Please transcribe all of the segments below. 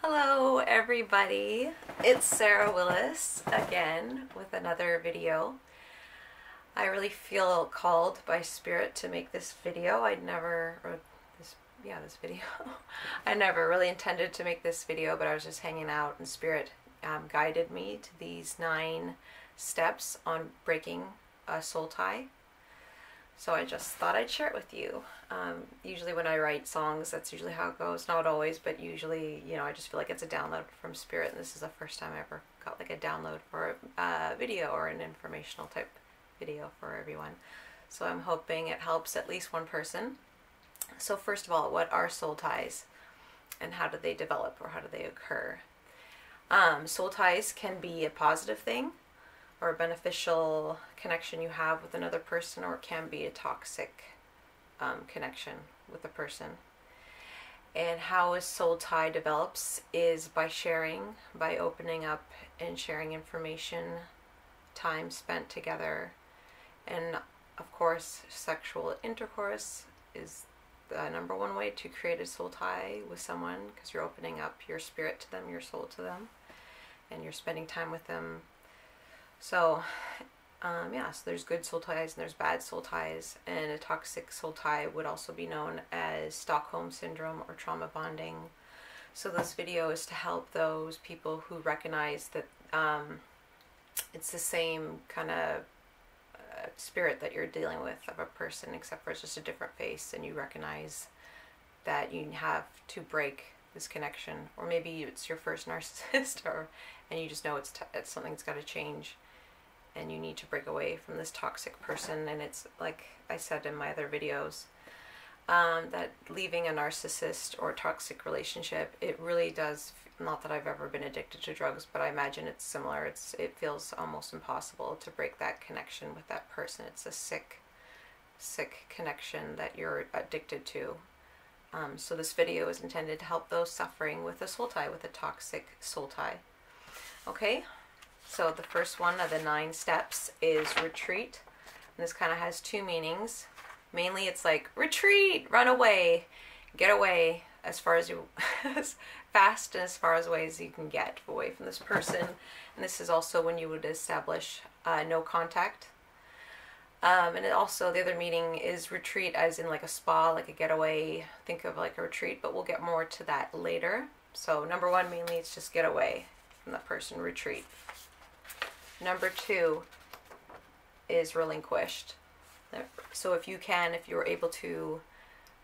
Hello everybody, it's Sarah Willis again with another video. I really feel called by Spirit to make this video. This video. I never really intended to make this video, but I was just hanging out and Spirit guided me to these 9 steps on breaking a soul tie. So I just thought I'd share it with you. Usually when I write songs, that's usually how it goes. Not always, but usually, I just feel like it's a download from Spirit. And this is the first time I ever got like a download for a video or an informational type video for everyone. So I'm hoping it helps at least one person. So first of all, what are soul ties? And how do they develop or how do they occur? Soul ties can be a positive thing, or a beneficial connection you have with another person, or it can be a toxic connection with a person. And how a soul tie develops is by sharing, by opening up and sharing information, time spent together, and of course sexual intercourse is the #1 way to create a soul tie with someone, because you're opening up your spirit to them, your soul to them, and you're spending time with them. So, so there's good soul ties and there's bad soul ties, and a toxic soul tie would also be known as Stockholm Syndrome or trauma bonding. So this video is to help those people who recognize that it's the same kind of spirit that you're dealing with of a person, except for it's just a different face, and you recognize that you have to break this connection, or maybe it's your first narcissist, and you just know it's something's got to change. And you need to break away from this toxic person. And it's like I said in my other videos, that leaving a narcissist or toxic relationship, it really does, not that I've ever been addicted to drugs, but I imagine it's similar. It feels almost impossible to break that connection with that person. It's a sick connection that you're addicted to. So this video is intended to help those suffering with a soul tie, with a toxic soul tie. Okay? So the first one of the 9 steps is retreat. And this kind of has 2 meanings. Mainly it's like retreat, run away, get away as far as as fast and as far away as you can get away from this person. And this is also when you would establish no contact. And it also, the other meaning is retreat as in like a spa, like a getaway. Think of like a retreat, but we'll get more to that later. So #1, mainly it's just get away from that person, retreat. #2 is relinquished. So if you're able to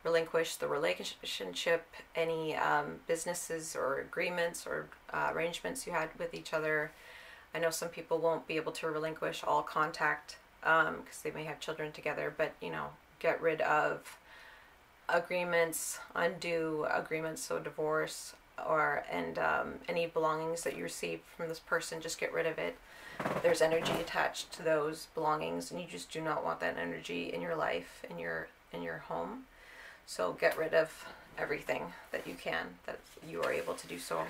relinquish the relationship, any businesses or agreements or arrangements you had with each other. I know some people won't be able to relinquish all contact because they may have children together, but get rid of agreements, undo agreements, so divorce, and any belongings that you received from this person, just get rid of it. There's energy attached to those belongings, and you just do not want that energy in your life, in your home. So get rid of everything that you can, that you are able to do so.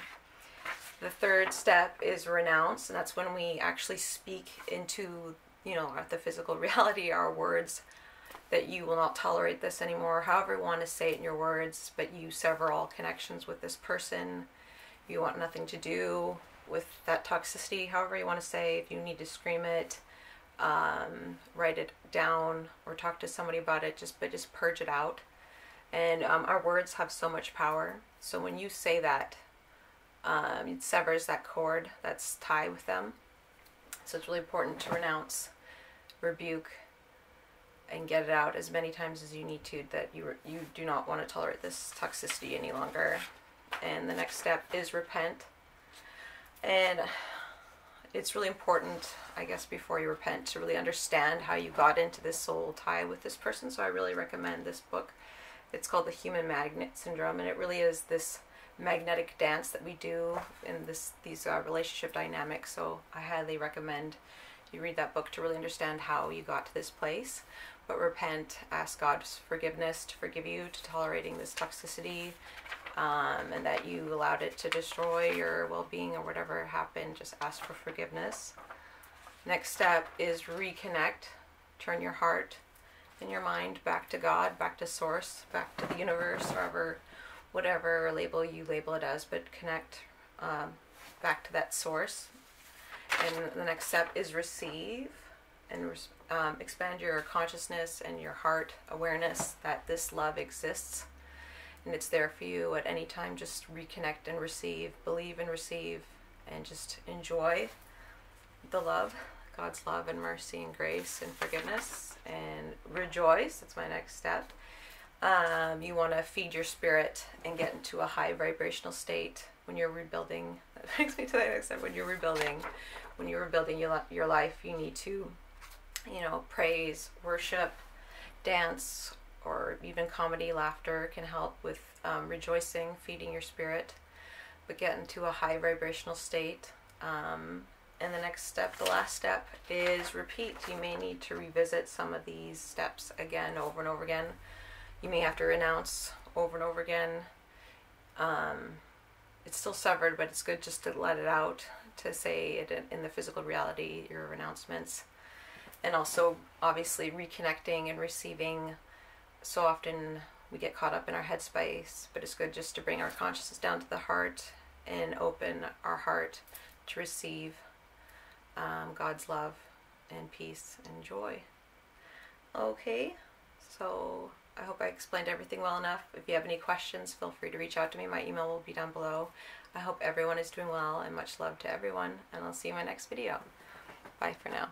The 3rd step is renounce, and that's when we actually speak into the physical reality, our words, that you will not tolerate this anymore, however you want to say it in your words, but you sever all connections with this person. You want nothing to do with that toxicity, however you want to say. If you need to scream it, write it down, or talk to somebody about it, just purge it out. And our words have so much power. So when you say that, it severs that cord that's tied with them. So it's really important to renounce, rebuke, and get it out as many times as you need to, that you do not want to tolerate this toxicity any longer. And the next step is repent. And it's really important, I guess, before you repent, to really understand how you got into this soul tie with this person. So I really recommend this book. It's called The Human Magnet Syndrome, and it really is this magnetic dance that we do in these relationship dynamics. So I highly recommend you read that book to really understand how you got to this place. But repent, ask God's forgiveness to forgive you to tolerating this toxicity, and that you allowed it to destroy your well-being or whatever happened. Just ask for forgiveness. Next step is reconnect. Turn your heart and your mind back to God, back to source, back to the universe, however whatever label you label it as, but connect back to that source. And the next step is receive, and expand your consciousness and your heart awareness that this love exists and it's there for you at any time. Just reconnect and receive, believe and receive, and just enjoy the love, God's love and mercy and grace and forgiveness, and rejoice. That's my next step. You want to feed your spirit and get into a high vibrational state when you're rebuilding. That brings me to the next step. When you're rebuilding your life, you need to, praise, worship, dance, or even comedy, laughter can help with rejoicing, feeding your spirit, but get into a high vibrational state. And the next step, the last step, is repeat. You may need to revisit some of these steps again, over and over again. You may have to renounce over and over again. It's still severed, but it's good just to let it out, to say it in the physical reality, your renouncements. And also, obviously, reconnecting and receiving. So often we get caught up in our headspace, but it's good just to bring our consciousness down to the heart and open our heart to receive God's love and peace and joy. Okay, so I hope I explained everything well enough. If you have any questions, feel free to reach out to me. My email will be down below. I hope everyone is doing well, and much love to everyone, and I'll see you in my next video. Bye for now.